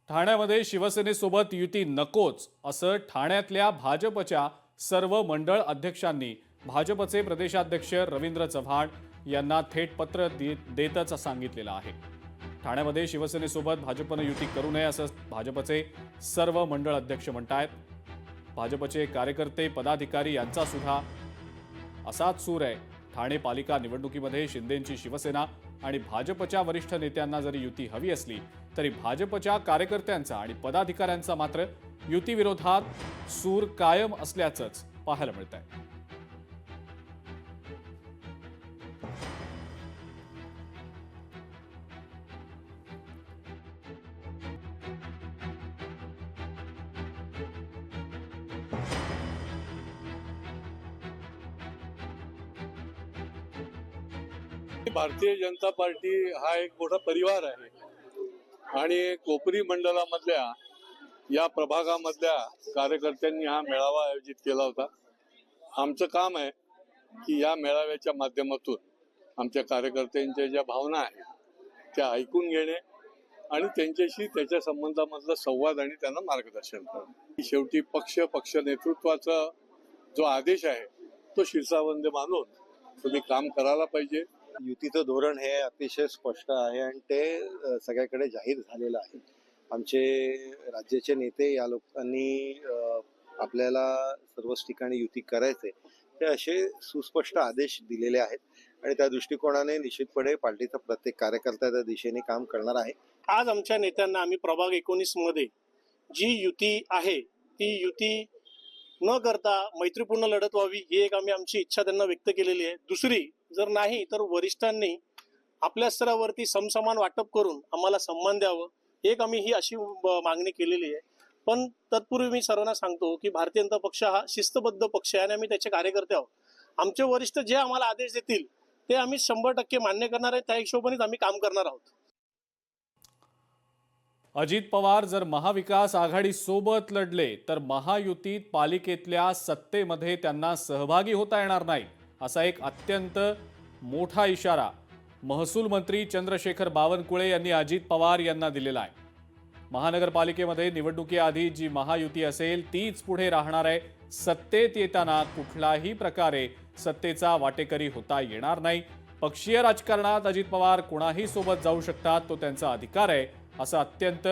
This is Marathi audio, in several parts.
ठाण्यामध्ये शिवसेनेसोबत युती नकोच असं ठाण्यातल्या भाजपच्या सर्व मंडळ अध्यक्षांनी भाजपचे प्रदेशाध्यक्ष रवींद्र चव्हाण यांना थेट पत्र देतच सांगितलेलं आहे। ठाण्यामध्ये शिवसेनेसोबत भाजपने युती करू नये असं भाजपचे सर्व मंडळ अध्यक्ष म्हणतायत। भाजपचे कार्यकर्ते पदाधिकारी यांचा सुद्धा असाच सूर आहे। ठाणे पालिका निवडणुकीमध्ये शिंदेंची शिवसेना आणि भाजपच्या वरिष्ठ नेत्यांना जरी युती हवी असली तरी भाजपच्या कार्यकर्त्यांचा आणि पदाधिकाऱ्यांचा मात्र युती विरोधात सूर कायम असल्याचंच पाहायला मिळतंय। भारतीय जनता पार्टी हा एक मोठा परिवार आहे आणि कोपरी मंडळामधल्या या प्रभागामधल्या कार्यकर्त्यांनी हा मेळावा आयोजित केला होता। आमचं काम आहे की या मेळाव्याच्या माध्यमातून आमच्या कार्यकर्त्यांच्या ज्या भावना आहेत त्या ऐकून घेणे आणि त्यांच्याशी त्याच्या संबंधामधला संवाद आणि त्यांना मार्गदर्शन करणे। शेवटी पक्ष नेतृत्वाचा जो आदेश आहे तो शिरसावंद मानून तुम्ही काम करायला पाहिजे। युतीचं धोरण हे अतिशय स्पष्ट आहे आणि ते सगळ्याकडे जाहीर झालेलं आहे। आमचे राज्याचे नेते या लोकांनी आपल्याला सर्वच ठिकाणी युती करायचे ते असे सुस्पष्ट आदेश दिलेले आहेत आणि त्या दृष्टिकोनाने निश्चितपणे पार्टीचा प्रत्येक कार्यकर्ता त्या दिशेने काम करणार आहे। आज आमच्या नेत्यांना आम्ही प्रभाग 19 मध्ये जी युती आहे ती युती न करता मैत्रीपूर्ण लढत व्हावी ही एक आमची इच्छा त्यांना व्यक्त केलेली आहे। दुसरी जर नाही तर वरिष्ठांनी आपल्या स्तरावरती समसमान वाटप करून आम्हाला सन्मान द्यावं एक आम्ही ही अशी मागणी केलेली आहे। पण तत्पूर्वी मी सर्वांना सांगतो की भारतीय जनता पक्ष हा शिस्तबद्ध पक्ष आहे आणि आम्ही त्याचे कार्यकर्ते आहोत। आमचे वरिष्ठ जे आम्हाला आदेश देतील ते आम्ही 100% मान्य करणार आहे, त्या हिशोबानेच आम्ही काम करणार आहोत। अजित पवार जर महाविकास आघाडी सोबत लढले तर महायुतीत पालिकेतल्या सत्तेमध्ये त्यांना सहभागी होता येणार नाही असा एक अत्यंत मोठा इशारा महसूल मंत्री चंद्रशेखर बावनकुळे यांनी अजित पवार यांना दिलेला आहे। महानगरपालिकेमध्ये निवडणुकीआधी जी महायुती असेल तीच पुढे राहणार आहे। सत्तेत येताना कुठल्याही प्रकारे सत्तेचा वाटेकरी होता येणार नाही। पक्षीय राजकारणात अजित पवार कोणाही सोबत जाऊ शकतात, तो त्यांचा अधिकार आहे असं अत्यंत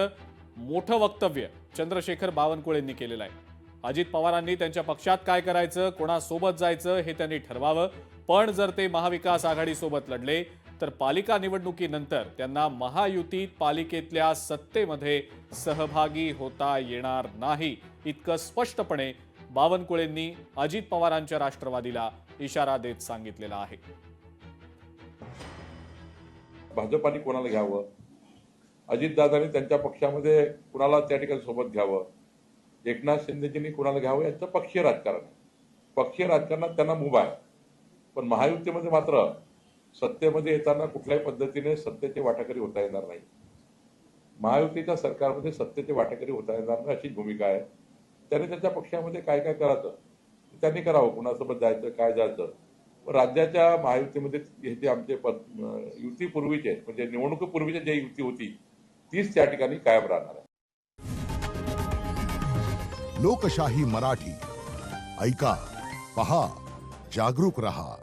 मोठं वक्तव्य चंद्रशेखर बावनकुळेंनी केलेलं आहे। अजित पवारांनी त्यांच्या पक्षात काय करायचं, कोणासोबत जायचं हे त्यांनी ठरवावं, पण जर ते महाविकास आघाडीसोबत लढले तर पालिका निवडणुकीनंतर त्यांना महायुतीत पालिकेतल्या सत्तेमध्ये सहभागी होता येणार नाही इतकं स्पष्टपणे बावनकुळेंनी अजित पवारांच्या राष्ट्रवादीला इशारा देत सांगितलेला आहे। भाजपाने कोणाला घ्यावं, अजितदादांनी त्यांच्या पक्षामध्ये कुणाला त्या ठिकाणी सोबत घ्यावं, एकनाथ शिंदेजींनी कुणाला घ्यावं याचं पक्षीय राजकारण आहे। पक्षीय राजकारणात त्यांना मुभा आहे, पण महायुतीमध्ये मात्र सत्तेमध्ये येताना कुठल्याही पद्धतीने सत्तेचे वाटाघाटी होता येणार नाही। महायुतीच्या सरकारमध्ये सत्तेचे वाटाघाटी होता येणार नाही अशी भूमिका आहे। त्याने त्याच्या पक्षामध्ये काय काय करायचं त्यांनी करावं, कुणासोबत जायचं काय जायचं। राज्याच्या महायुतीमध्ये हे जे आमचे युती पूर्वीचे म्हणजे निवडणुकीपूर्वीची जी युती होती तीच त्या ठिकाणी कायम राहणार आहे। लोकशाही मराठी ऐका, पहा, जागरूक रहा।